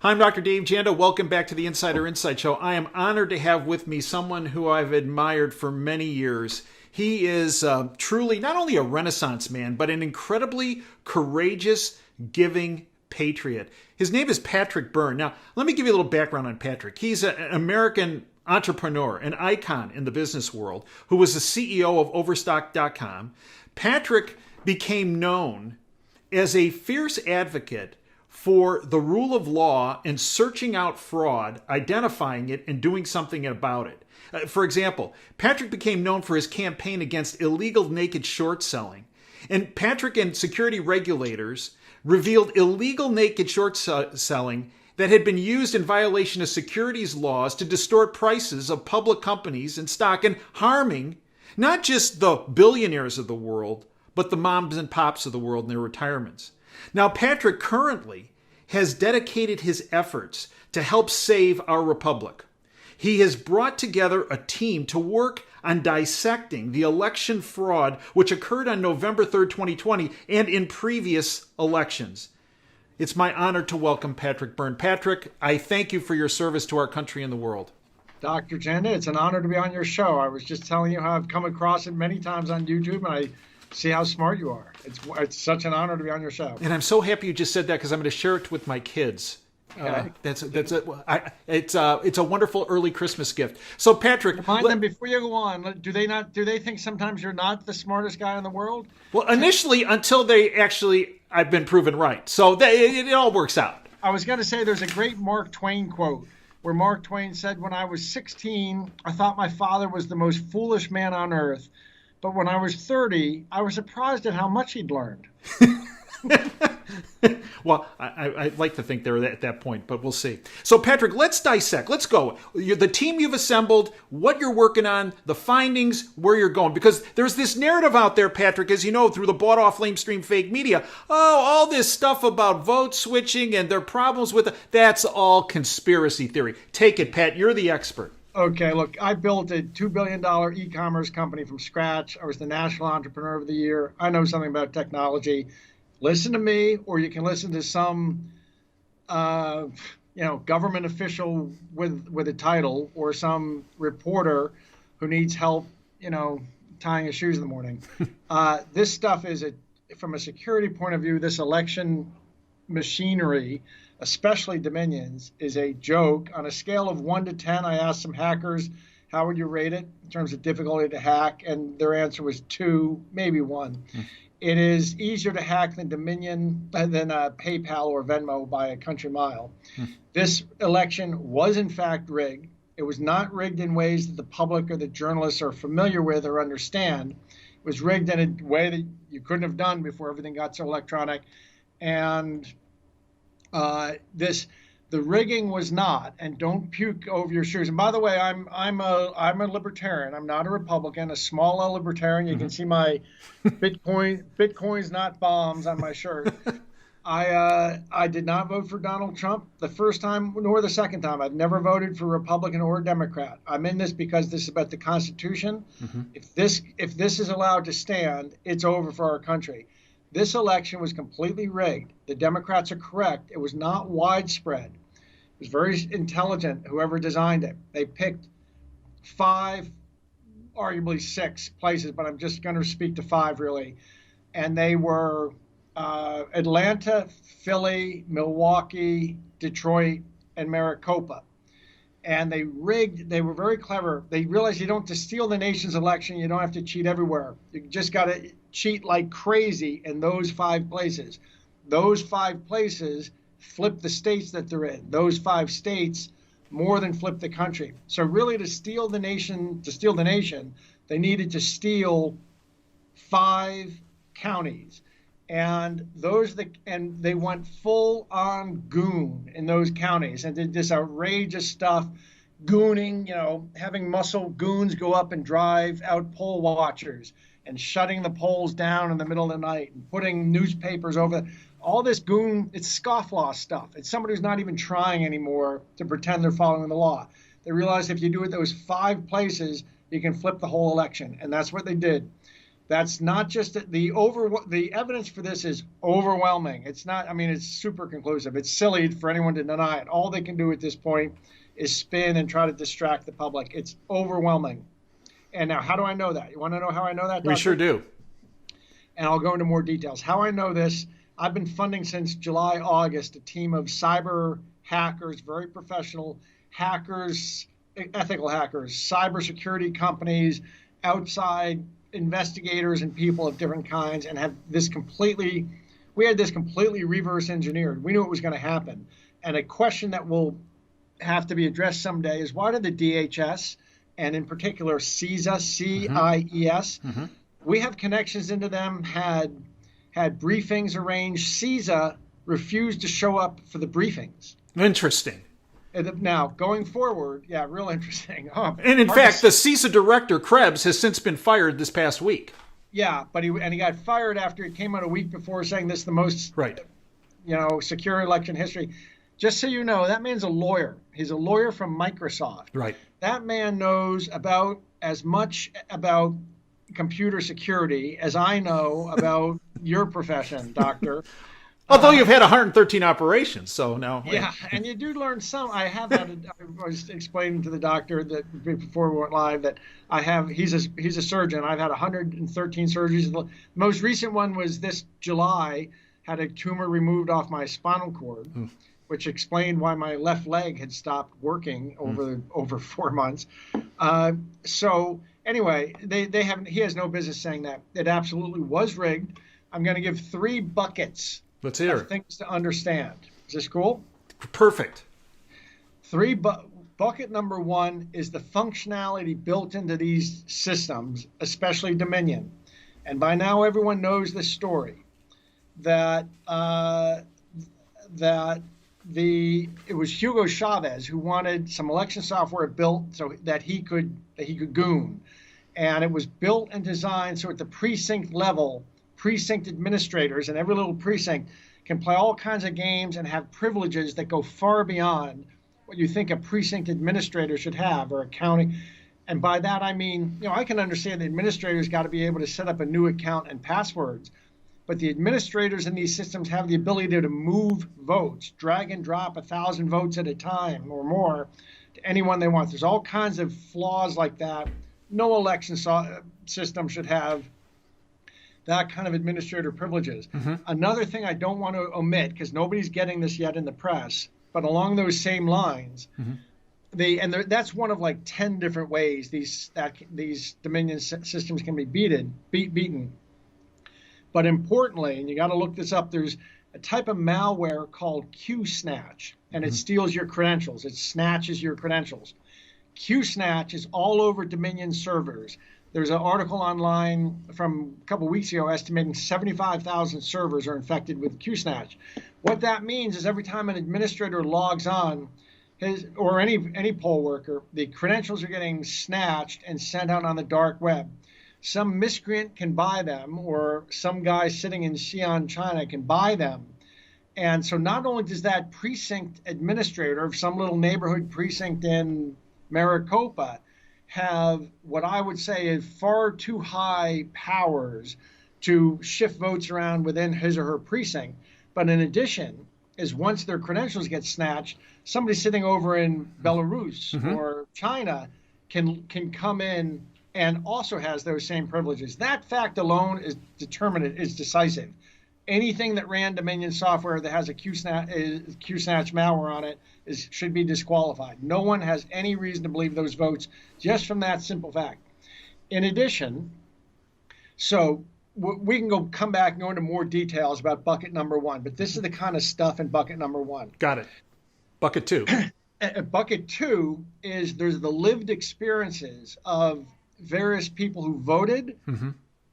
Hi, I'm Dr. Dave Janda. Welcome back to the Insider Insight Show. I am honored to have with me someone who I've admired for many years. He is truly not only a Renaissance man, but an incredibly courageous, giving patriot. His name is Patrick Byrne. Now, let me give you a little background on Patrick. He's an American entrepreneur, an icon in the business world, who was the CEO of Overstock.com. Patrick became known as a fierce advocate for the rule of law and searching out fraud, identifying it, and doing something about it. For example, Patrick became known for his campaign against illegal naked short selling. And Patrick and security regulators revealed illegal naked short selling that had been used in violation of securities laws to distort prices of public companies and stock, and harming not just the billionaires of the world, but the moms and pops of the world in their retirements. Now, Patrick currently has dedicated his efforts to help save our republic. He has brought together a team to work on dissecting the election fraud which occurred on November 3rd, 2020, and in previous elections. It's my honor to welcome Patrick Byrne. Patrick, I thank you for your service to our country and the world. Dr. Janda, it's an honor to be on your show. I was just telling you how I've come across it many times on YouTube, and I see how smart you are. It's such an honor to be on your show. And I'm so happy you just said that, because I'm going to share it with my kids. Okay. It's a wonderful early Christmas gift. So, Patrick, remind them before you go on. Do they think sometimes you're not the smartest guy in the world? Well, initially, until I've been proven right. So it all works out. I was going to say there's a great Mark Twain quote where Mark Twain said, "When I was 16, I thought my father was the most foolish man on earth. But when I was 30, I was surprised at how much he'd learned." Well, I'd like to think they're at that point, but we'll see. So, Patrick, let's dissect. Let's go. The team you've assembled, what you're working on, the findings, where you're going. Because there's this narrative out there, Patrick, as you know, through the bought-off lamestream fake media. Oh, all this stuff about vote switching and their problems with it, that's all conspiracy theory. Take it, Pat. You're the expert. Okay, look, I built a $2 billion e-commerce company from scratch. I was the National Entrepreneur of the Year. I know something about technology. Listen to me, or you can listen to some, government official with a title, or some reporter who needs help, tying his shoes in the morning. This stuff is, from a security point of view, this election machinery, especially Dominion's, is a joke. On a scale of 1 to 10, I asked some hackers, how would you rate it in terms of difficulty to hack? And their answer was 2, maybe 1. It is easier to hack than Dominion, than PayPal or Venmo by a country mile. This election was in fact rigged. It was not rigged in ways that the public or the journalists are familiar with or understand. It was rigged in a way that you couldn't have done before everything got so electronic. And the rigging was not, and don't puke over your shoes. And by the way, I'm a libertarian. I'm not a Republican, a small L libertarian. You can see my Bitcoins not bombs on my shirt. I did not vote for Donald Trump the first time nor the second time. I've never voted for Republican or Democrat. I'm in this because this is about the Constitution. If this is allowed to stand, it's over for our country. This election was completely rigged. The Democrats are correct. It was not widespread. It was very intelligent, whoever designed it. They picked 5, arguably 6 places, but I'm just going to speak to 5 really. And they were Atlanta, Philly, Milwaukee, Detroit, and Maricopa. And they were very clever. They realized you don't have to steal the nation's election. You don't have to cheat everywhere. You just got to cheat like crazy in those 5 places. Those 5 places flip the states that they're in. Those 5 states more than flip the country. So really to steal the nation, they needed to steal 5 counties. And they went full on goon in those counties and did this outrageous stuff, gooning, having muscle goons go up and drive out poll watchers and shutting the polls down in the middle of the night and putting newspapers over. All this goon, it's scofflaw stuff. It's somebody who's not even trying anymore to pretend they're following the law. They realize if you do it those 5 places, you can flip the whole election. And that's what they did. That's not just the evidence for this is overwhelming. It's not, I mean, it's super conclusive. It's silly for anyone to deny it. All they can do at this point is spin and try to distract the public. It's overwhelming. And now, how do I know that? You want to know how I know that, Doctor? We sure do. And I'll go into more details. How I know this, I've been funding since July, August, a team of cyber hackers, very professional hackers, ethical hackers, cybersecurity companies, outside investigators and people of different kinds, and we had this completely reverse engineered. We knew it was going to happen. And a question that will have to be addressed someday is, why did the DHS, and in particular CISA, C-I-E-S, we have connections into them, had briefings arranged. CISA refused to show up for the briefings. Interesting. Now, going forward, yeah, real interesting. And in fact, the CISA director, Krebs, has since been fired this past week. Yeah, but he got fired after he came out a week before saying this is the most secure election history. Just so you know, that man's a lawyer. He's a lawyer from Microsoft. Right. That man knows about as much about computer security as I know about your profession, Doctor. Although you've had 113 operations, so now. Yeah, and you do learn some. I was explaining to the doctor that before we went live that he's a surgeon. I've had 113 surgeries. The most recent one was this July, had a tumor removed off my spinal cord, which explained why my left leg had stopped working over 4 months. So anyway, he has no business saying that. It absolutely was rigged. I'm going to give 3 buckets. Let's hear it. Things to understand. Is this cool? Perfect. Bucket number 1 is the functionality built into these systems, especially Dominion. And by now everyone knows this story that it was Hugo Chavez who wanted some election software built so that he could goon. And it was built and designed so at the precinct level, precinct administrators in every little precinct can play all kinds of games and have privileges that go far beyond what you think a precinct administrator should have, or a county. And by that I mean, I can understand the administrators got to be able to set up a new account and passwords, but the administrators in these systems have the ability to move votes, drag and drop 1,000 votes at a time or more to anyone they want. There's all kinds of flaws like that. No election system should have that kind of administrator privileges. Another thing I don't want to omit, because nobody's getting this yet in the press, but along those same lines, that's one of like 10 different ways these Dominion systems can be beaten. But importantly, and you got to look this up, there's a type of malware called QSnatch, and it steals your credentials. It snatches your credentials. QSnatch is all over Dominion servers. There's an article online from a couple of weeks ago estimating 75,000 servers are infected with QSnatch. What that means is every time an administrator logs on, or any poll worker, the credentials are getting snatched and sent out on the dark web. Some miscreant can buy them, or some guy sitting in Xi'an, China can buy them. And so not only does that precinct administrator of some little neighborhood precinct in Maricopa have what I would say is far too high powers to shift votes around within his or her precinct, but in addition, is once their credentials get snatched, somebody sitting over in Belarus or China can come in and also has those same privileges. That fact alone is decisive. Anything that ran Dominion software that has a QSnatch malware on it should be disqualified. No one has any reason to believe those votes just from that simple fact. In addition, so we can come back and go into more details about bucket number 1, but this is the kind of stuff in bucket number 1. Got it. Bucket 2. Bucket 2 is there's the lived experiences of various people who voted,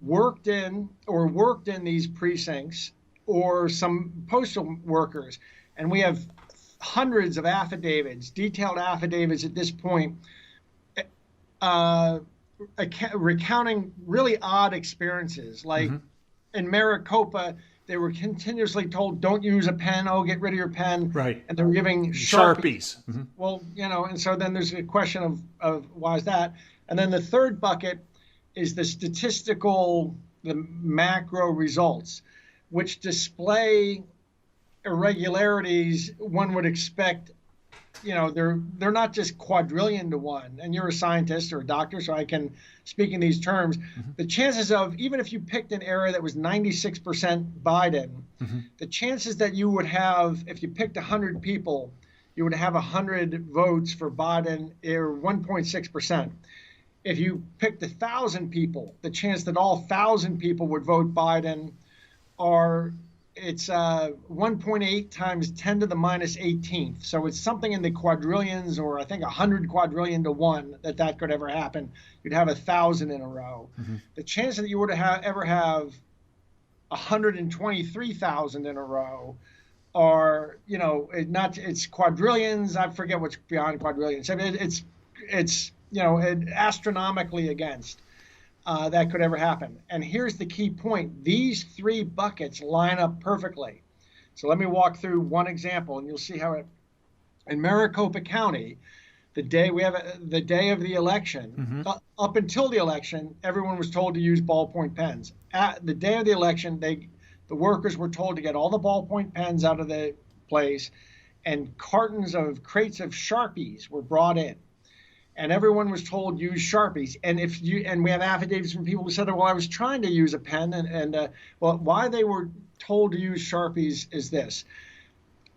worked in these precincts, or some postal workers. And we have hundreds of affidavits, detailed affidavits at this point, recounting really odd experiences. Like in Maricopa, they were continuously told, don't use a pen, get rid of your pen. Right. And they were giving Sharpies. Well, and so then there's a question of why is that? And then the third bucket is the statistical the macro results, which display irregularities one would expect. They're not just quadrillion to one, and you're a scientist or a doctor, so I can speak in these terms. The chances of, even if you picked an area that was 96% Biden, the chances that you would have, if you picked 100 people, you would have 100 votes for Biden, or 1.6%. If you picked 1,000 people, the chance that all 1,000 people would vote Biden it's 1.8 times 10 to the minus 18th. So it's something in the quadrillions, or I think 100 quadrillion to one that could ever happen. You'd have 1,000 in a row. The chance that you would ever have 123,000 in a row are, it's quadrillions. I forget what's beyond quadrillions. I mean, it's astronomically against. That could ever happen. And here's the key point. These three buckets line up perfectly. So let me walk through one example, and you'll see how in Maricopa County, the day of the election, up until the election, everyone was told to use ballpoint pens. At the day of the election, the workers were told to get all the ballpoint pens out of the place, and crates of Sharpies were brought in. And everyone was told use Sharpies. And we have affidavits from people who said, well, I was trying to use a pen. Well, why they were told to use Sharpies is this.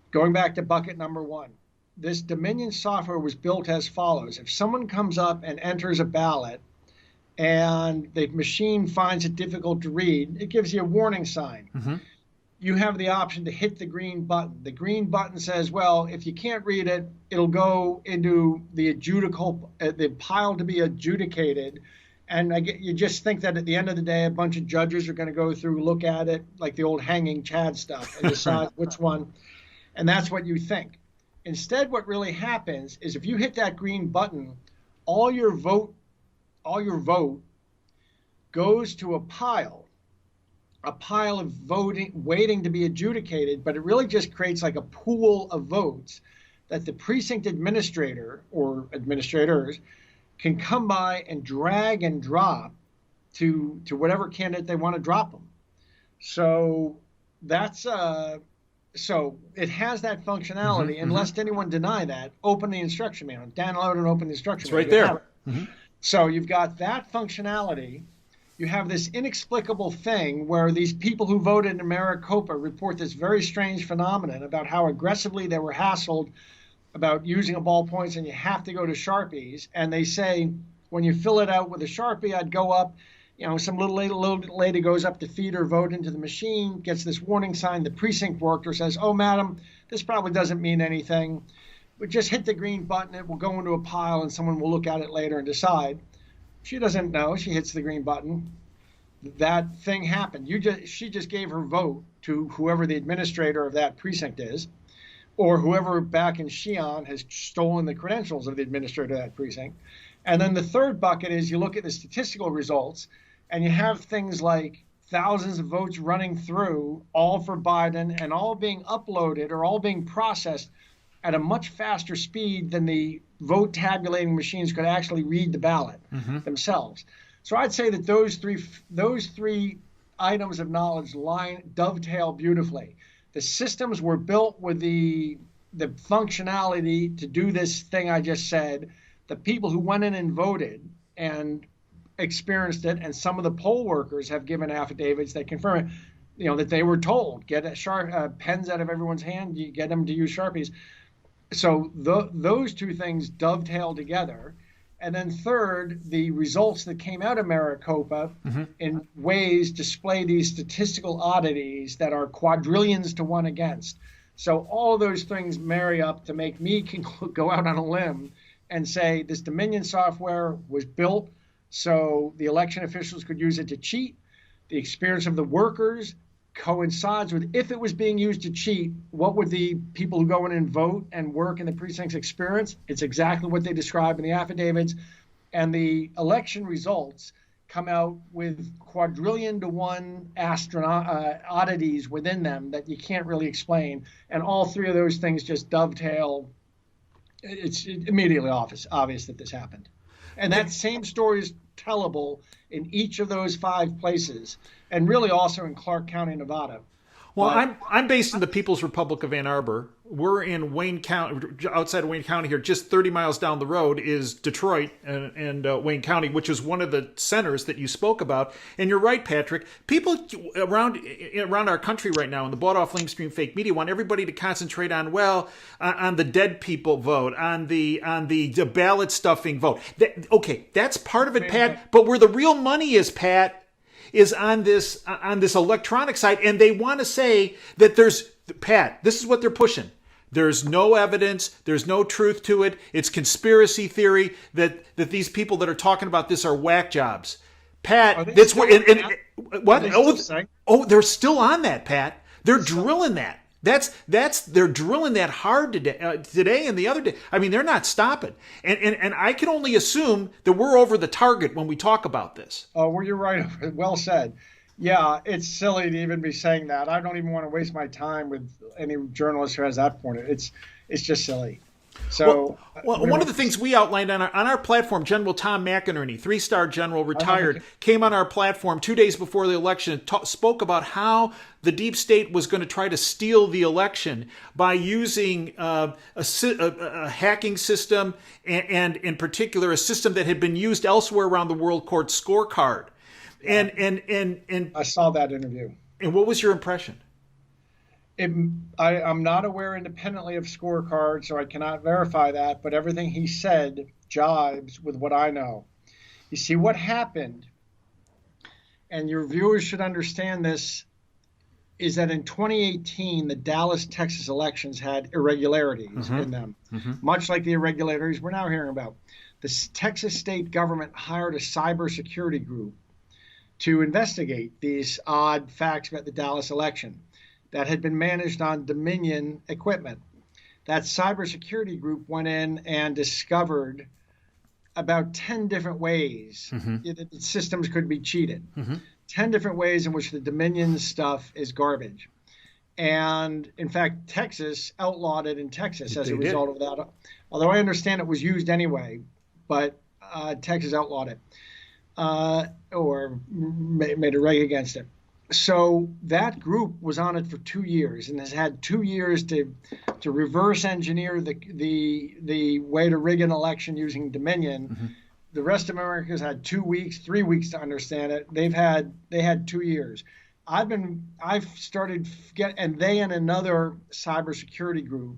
Going back to bucket number one, this Dominion software was built as follows. If someone comes up and enters a ballot and the machine finds it difficult to read, it gives you a warning sign. You have the option to hit the green button. The green button says, well, if you can't read it, it'll go into the the pile to be adjudicated. And you just think that at the end of the day, a bunch of judges are going to go through, look at it, like the old hanging Chad stuff, and decide which one. And that's what you think. Instead, what really happens is if you hit that green button, all your vote goes to a pile of voting waiting to be adjudicated, but it really just creates like a pool of votes that the precinct administrator or administrators can come by and drag and drop to whatever candidate they want to drop them. So that's so it has that functionality, and lest anyone deny that, open the instruction manual, download and open the instruction manual. It's right there. So you've got that functionality. You have this inexplicable thing where these people who voted in Maricopa report this very strange phenomenon about how aggressively they were hassled about using a ballpoint, and you have to go to Sharpies. And they say, when you fill it out with a Sharpie, I'd go up, some little lady goes up to feed her vote into the machine, gets this warning sign. The precinct worker says, oh, madam, this probably doesn't mean anything. But just hit the green button, it will go into a pile, and someone will look at it later and decide. She doesn't know. She hits the green button. That thing happened. She just gave her vote to whoever the administrator of that precinct is, or whoever back in Xi'an has stolen the credentials of the administrator of that precinct. And then the third bucket is you look at the statistical results, and you have things like thousands of votes running through, all for Biden, and all being uploaded or all being processed at a much faster speed than the vote tabulating machines could actually read the ballot themselves. So I'd say that those three items of knowledge dovetail beautifully. The systems were built with the functionality to do this thing I just said. The people who went in and voted and experienced it, and some of the poll workers have given affidavits that confirm it, that they were told, get pens out of everyone's hand, you get them to use Sharpies. So those two things dovetail together. And then third, the results that came out of Maricopa in ways display these statistical oddities that are quadrillions to one against. So all of those things marry up to make me go out on a limb and say this Dominion software was built so the election officials could use it to cheat. The experience of the workers coincides with, if it was being used to cheat, what would the people who go in and vote and work in the precincts experience? It's exactly what they describe in the affidavits. And the election results come out with quadrillion to one oddities within them that you can't really explain. And all three of those things just dovetail. It's immediately obvious that this happened. And that same story is tellable in each of those 5 places, and really also in Clark County, Nevada. Well, I'm based in the People's Republic of Ann Arbor. We're in Wayne County, outside of Wayne County here. Just 30 miles down the road is Detroit and Wayne County, which is one of the centers that you spoke about. And you're right, Patrick. People around our country right now in the bought-off lamestream fake media want everybody to concentrate on the dead people vote, on the ballot stuffing vote. Okay, that's part of it, Pat. But where the real money is, Pat, is on this electronic side, and they want to say that Pat, this is what they're pushing. There's no evidence, there's no truth to it. It's conspiracy theory that these people that are talking about this are whack jobs. Pat, that's what what? They're still on that, Pat. They're drilling that. They're drilling that hard today and the other day. I mean, they're not stopping. And I can only assume that we're over the target when we talk about this. Oh, well, you're right. Well said. Yeah, it's silly to even be saying that. I don't even want to waste my time with any journalist who has that point. It's just silly. So, one of the things we outlined on our platform, General Tom McInerney, 3-star general, retired, came on our platform 2 days before the election and spoke about how the deep state was going to try to steal the election by using a hacking system and in particular, a system that had been used elsewhere around the world called Scorecard. And I saw that interview. And what was your impression? I'm not aware independently of Scorecard, so I cannot verify that, but everything he said jibes with what I know. You see, what happened, and your viewers should understand this, is that in 2018, the Dallas, Texas elections had irregularities in them, much like the irregularities we're now hearing about. The Texas state government hired a cybersecurity group to investigate these odd facts about the Dallas election that had been managed on Dominion equipment. That cybersecurity group went in and discovered about 10 different ways that the systems could be cheated. 10 different ways in which the Dominion stuff is garbage. And in fact, Texas outlawed it in Texas as a result of that. Although I understand it was used anyway, but Texas outlawed it or made a reg against it. So that group was on it for 2 years and has had 2 years to reverse engineer the way to rig an election using Dominion. The rest of America's had 2 weeks, 3 weeks to understand it. They had 2 years. I've started and they and another cybersecurity group,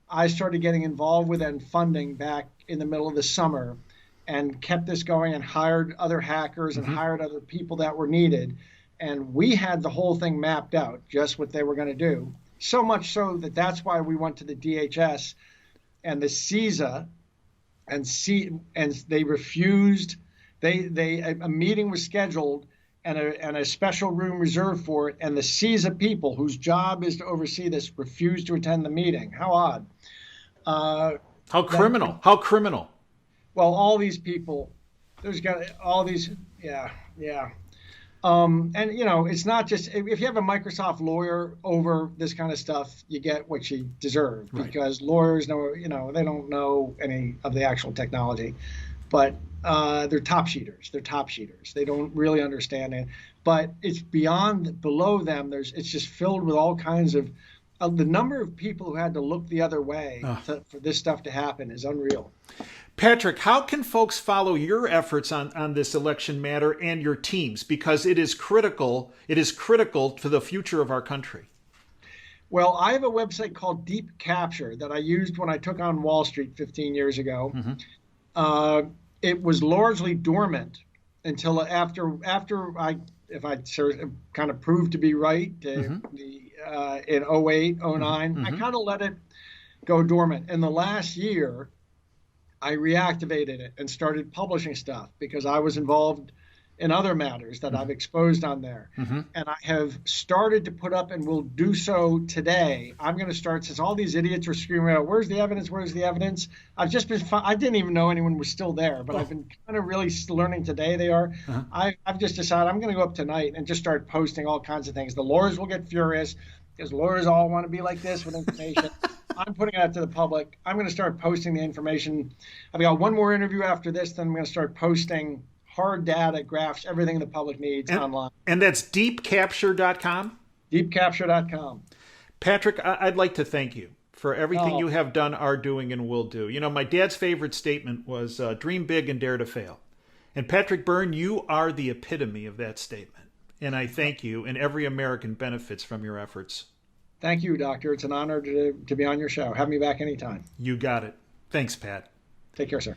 I started getting involved with and funding back in the middle of the summer and kept this going and hired other hackers and hired other people that were needed. And we had the whole thing mapped out, just what they were going to do. So much so that that's why we went to the DHS and the CISA, and they refused. A meeting was scheduled and a special room reserved for it. And the CISA people, whose job is to oversee this, refused to attend the meeting. How odd. How criminal. How criminal. Well, all these people, yeah. And, it's not just, if you have a Microsoft lawyer over this kind of stuff, you get what you deserve, because lawyers know, they don't know any of the actual technology, but they're top cheaters. They don't really understand it, but it's below them. It's just filled with all kinds of, the number of people who had to look the other way for this stuff to happen is unreal. Patrick, how can folks follow your efforts on this election matter and your teams? Because it is critical. It is critical to the future of our country. Well, I have a website called Deep Capture that I used when I took on Wall Street 15 years ago. It was largely dormant until after if I kind of proved to be right in 08, 09, I kind of let it go dormant. In the last year, I reactivated it and started publishing stuff because I was involved in other matters that I've exposed on there. And I have started to put up, and will do so today. I'm going to start, since all these idiots are screaming out, where's the evidence? Where's the evidence? I've just been, I didn't even know anyone was still there, but I've been kind of really learning today they are. I've just decided I'm going to go up tonight and just start posting all kinds of things. The lawyers will get furious because lawyers all want to be like this with information. I'm putting it out to the public. I'm going to start posting the information. I've got one more interview after this, then I'm going to start posting hard data, graphs, everything the public needs online. And that's deepcapture.com? Deepcapture.com. Patrick, I'd like to thank you for everything you have done, are doing, and will do. You know, my dad's favorite statement was dream big and dare to fail. And Patrick Byrne, you are the epitome of that statement. And I thank you, and every American benefits from your efforts. Thank you, Doctor. It's an honor to be on your show. Have me back anytime. You got it. Thanks, Pat. Take care, sir.